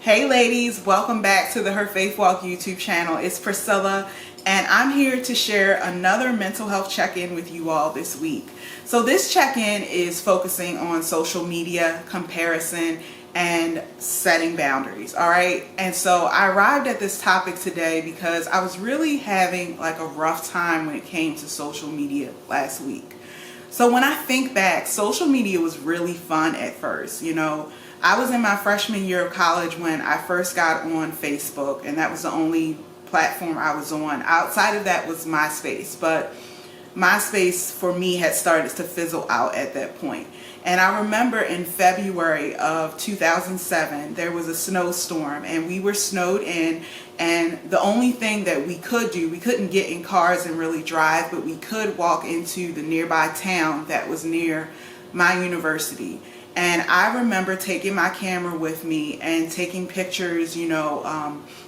Hey ladies, welcome back to the Her Faith Walk YouTube channel. It's Priscilla and I'm here to share another mental health check-in with you all this week. So this check-in is focusing on social media, comparison, and setting boundaries, all right? And so I arrived at this topic today because I was really having like a rough time when it came to social media last week. So when I think back, social media was really fun at first. You know, I was in my freshman year of college when I first got on Facebook, and that was the only platform I was on. Outside of that was MySpace, but MySpace for me had started to fizzle out at that point. And I remember in February of 2007, there was a snowstorm and we were snowed in, and the only thing that we could do, we couldn't get in cars and really drive, but we could walk into the nearby town that was near my university. And I remember taking my camera with me and taking pictures, you know,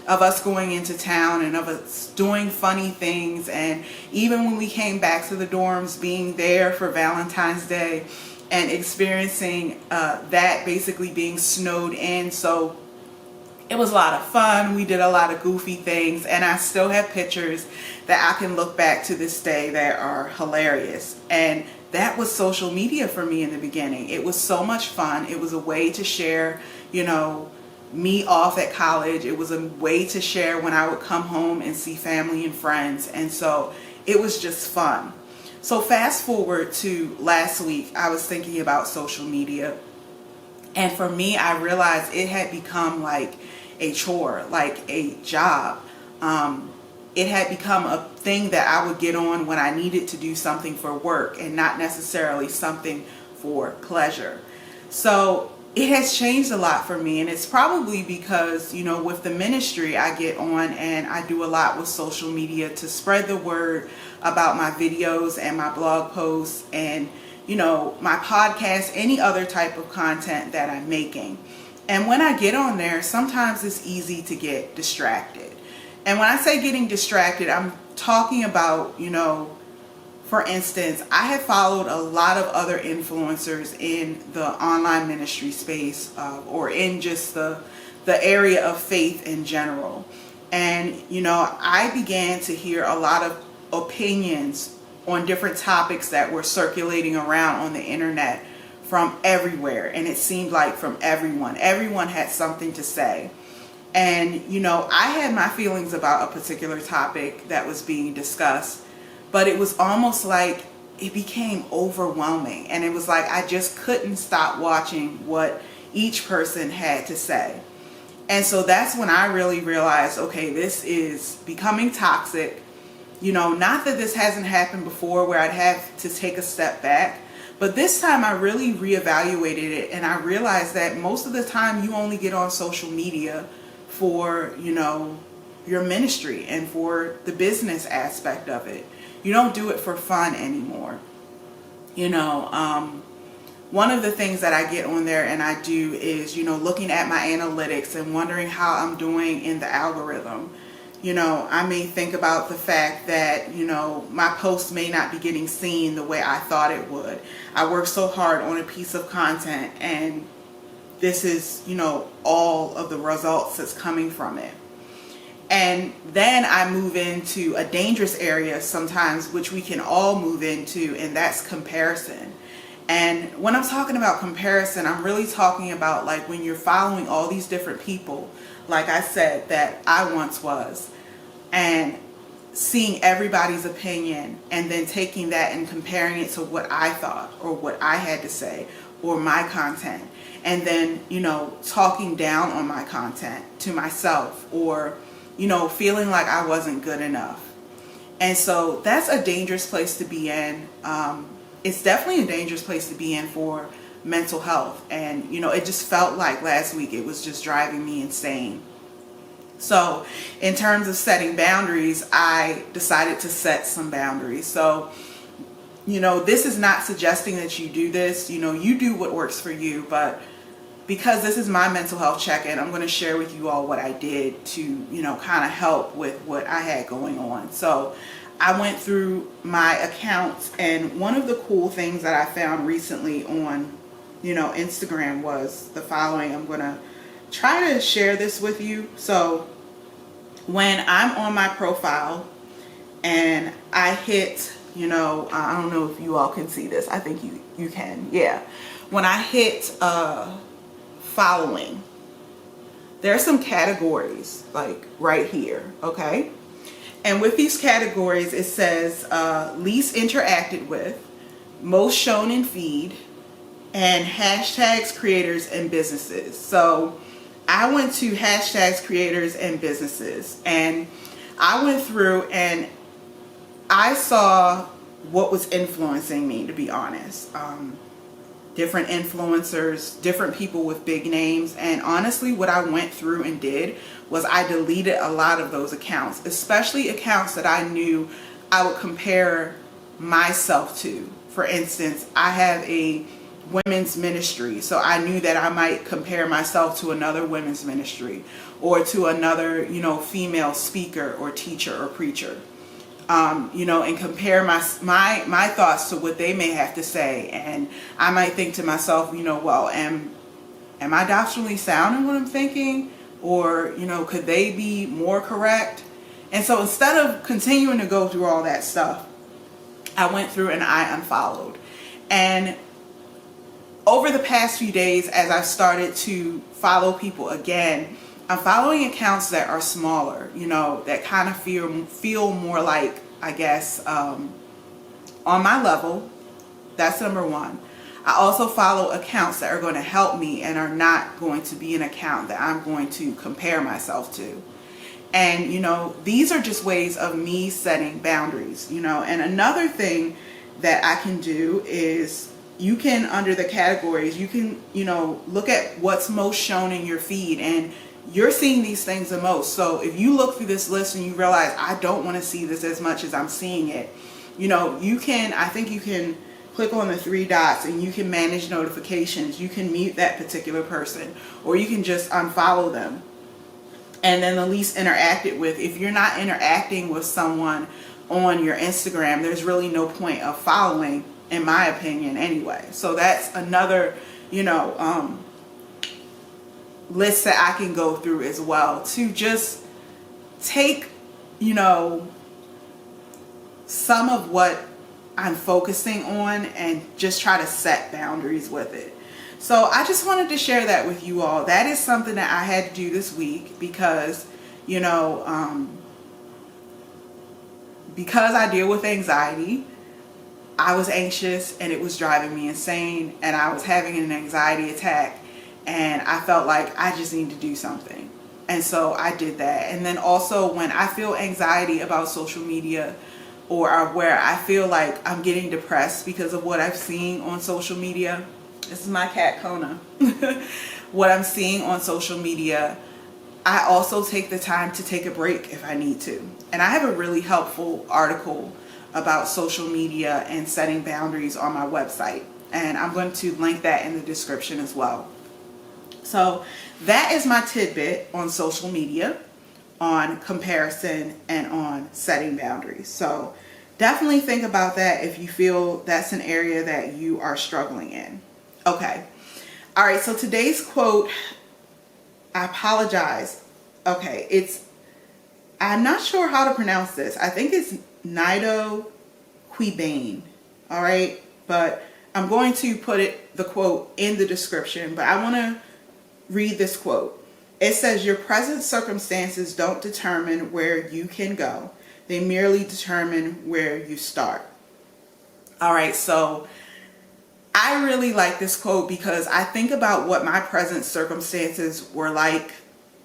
of us going into town and of us doing funny things. And even when we came back to the dorms, being there for Valentine's Day and experiencing that basically being snowed in. So it was a lot of fun. We did a lot of goofy things, and I still have pictures that I can look back to this day that are hilarious. And that was social media for me in the beginning. It was so much fun. It was a way to share, you know, me off at college. It was a way to share when I would come home and see family and friends. And so it was just fun. So fast forward to last week, I was thinking about social media. And for me, I realized it had become like a chore, like a job. It had become a thing that I would get on when I needed to do something for work and not necessarily something for pleasure. So it has changed a lot for me, and it's probably because, you know, with the ministry I get on and I do a lot with social media to spread the word about my videos and my blog posts and, you know, my podcast, any other type of content that I'm making. And when I get on there, sometimes it's easy to get distracted. And when I say getting distracted, I'm talking about, you know, for instance, I have followed a lot of other influencers in the online ministry space or in just the area of faith in general. And, you know, I began to hear a lot of opinions on different topics that were circulating around on the internet from everywhere. And it seemed like from everyone. Everyone had something to say. And, you know, I had my feelings about a particular topic that was being discussed, but it was almost like it became overwhelming. And it was like I just couldn't stop watching what each person had to say. And so that's when I really realized, okay, this is becoming toxic. You know, not that this hasn't happened before where I'd have to take a step back, but this time I really reevaluated it, and I realized that most of the time you only get on social media for, you know, your ministry and for the business aspect of it. You don't do it for fun anymore. You know, one of the things that I get on there and I do is, you know, looking at my analytics and wondering how I'm doing in the algorithm. You know, I may think about the fact that, you know, my post may not be getting seen the way I thought it would. I worked so hard on a piece of content, and this is, you know, all of the results that's coming from it. And then I move into a dangerous area sometimes, which we can all move into, and that's comparison. And when I'm talking about comparison, I'm really talking about like when you're following all these different people, like I said, that I once was, and seeing everybody's opinion and then taking that and comparing it to what I thought or what I had to say or my content. And then, you know, talking down on my content to myself, or, you know, feeling like I wasn't good enough. And so that's a dangerous place to be in. It's definitely a dangerous place to be in for mental health. And, you know, it just felt like last week it was just driving me insane. So in terms of setting boundaries, I decided to set some boundaries. So, you know, this is not suggesting that you do this. You know, you do what works for you, but because this is my mental health check-in, I'm going to share with you all what I did to, you know, kind of help with what I had going on. So I went through my accounts, and one of the cool things that I found recently on, you know, Instagram was the following. I'm going to try to share this with you. So when I'm on my profile and I hit, I don't know if you all can see this. I think you can. Yeah. When I hit following, there are some categories like right here. Okay. And with these categories, it says least interacted with, most shown in feed, and hashtags, creators, and businesses. So I went to hashtags, creators, and businesses, and I went through and I saw what was influencing me, to be honest. Different influencers, different people with big names. And honestly, what I went through and did was I deleted a lot of those accounts, especially accounts that I knew I would compare myself to. For instance, I have a women's ministry, so I knew that I might compare myself to another women's ministry or to another, female speaker or teacher or preacher. And compare my thoughts to what they may have to say. And I might think to myself, well, am I doctrinally sound in what I'm thinking? Or, could they be more correct? And so instead of continuing to go through all that stuff, I went through and I unfollowed. And over the past few days, as I've started to follow people again, I'm following accounts that are smaller, that kind of feel more like, I guess, on my level. That's number one. I also follow accounts that are going to help me and are not going to be an account that I'm going to compare myself to. And, these are just ways of me setting boundaries, And another thing that I can do is you can, under the categories, you can, look at what's most shown in your feed, and you're seeing these things the most. So if you look through this list and you realize I don't want to see this as much as I'm seeing it, I think you can click on the three dots and you can manage notifications. You can mute that particular person, or you can just unfollow them. And then the least interacted with, if you're not interacting with someone on your Instagram, there's really no point of following, in my opinion, anyway. So that's another, list that I can go through as well, to just take, some of what I'm focusing on and just try to set boundaries with it. So I just wanted to share that with you all. That is something that I had to do this week because, because I deal with anxiety, I was anxious and it was driving me insane, and I was having an anxiety attack, and I felt like I just need to do something. And so I did that. And then also when I feel anxiety about social media, or where I feel like I'm getting depressed because of what I've seen on social media, this is my cat Kona, what I'm seeing on social media, I also take the time to take a break if I need to. And I have a really helpful article about social media and setting boundaries on my website, and I'm going to link that in the description as well. So that is my tidbit on social media, on comparison, and on setting boundaries. So definitely think about that if you feel that's an area that you are struggling in. Okay. All right. So today's quote, I apologize. Okay. I'm not sure how to pronounce this. I think it's Nido Qubein. All right. But I'm going to put the quote in the description, but I want to read this quote. It says, your present circumstances don't determine where you can go. They merely determine where you start. All right. So I really like this quote because I think about what my present circumstances were like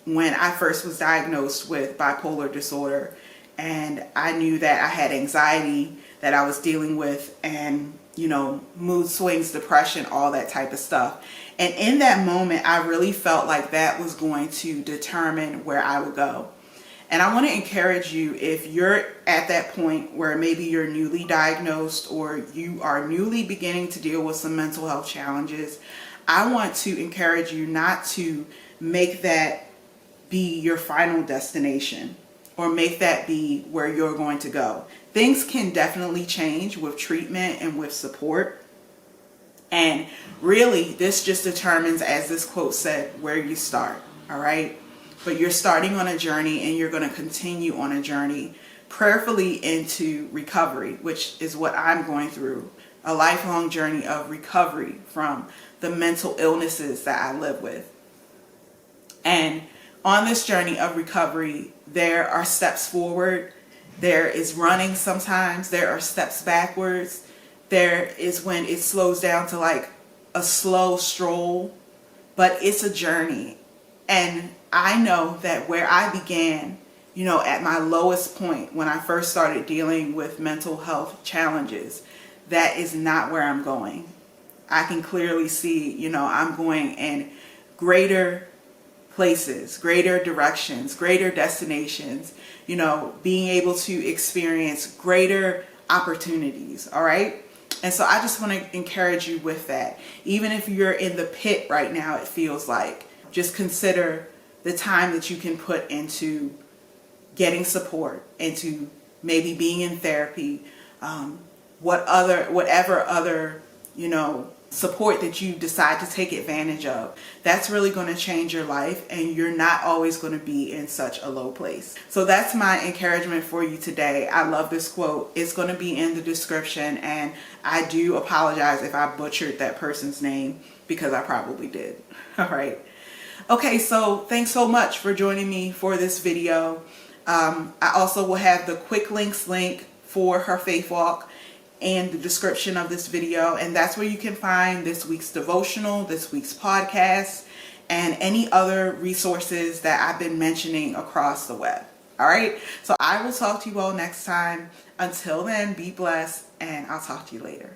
when I first was diagnosed with bipolar disorder, and I knew that I had anxiety that I was dealing with, and mood swings, depression, all that type of stuff. And in that moment, I really felt like that was going to determine where I would go. And I want to encourage you, if you're at that point where maybe you're newly diagnosed or you are newly beginning to deal with some mental health challenges, I want to encourage you not to make that be your final destination or make that be where you're going to go. Things can definitely change with treatment and with support. And really, this just determines, as this quote said, where you start. all right? But you're starting on a journey, and you're going to continue on a journey prayerfully into recovery, which is what I'm going through, a lifelong journey of recovery from the mental illnesses that I live with. And on this journey of recovery, there are steps forward. There is running sometimes. There are steps backwards. There is when it slows down to like a slow stroll, but it's a journey. And I know that where I began, at my lowest point when I first started dealing with mental health challenges, that is not where I'm going. I can clearly see, I'm going in greater places, greater directions, greater destinations, being able to experience greater opportunities, all right? And so I just want to encourage you with that. Even if you're in the pit right now, it feels like, just consider the time that you can put into getting support, into maybe being in therapy, whatever other, support that you decide to take advantage of. That's really going to change your life, and you're not always going to be in such a low place. So that's my encouragement for you today. I love this quote. It's going to be in the description, and I do apologize if I butchered that person's name, because I probably did. All right. Okay, so thanks so much for joining me for this video. I also will have the quick links link for her faith walk in the description of this video, and that's where you can find this week's devotional, this week's podcast, and any other resources that I've been mentioning across the web. All right, so I will talk to you all next time. Until then, be blessed, and I'll talk to you later.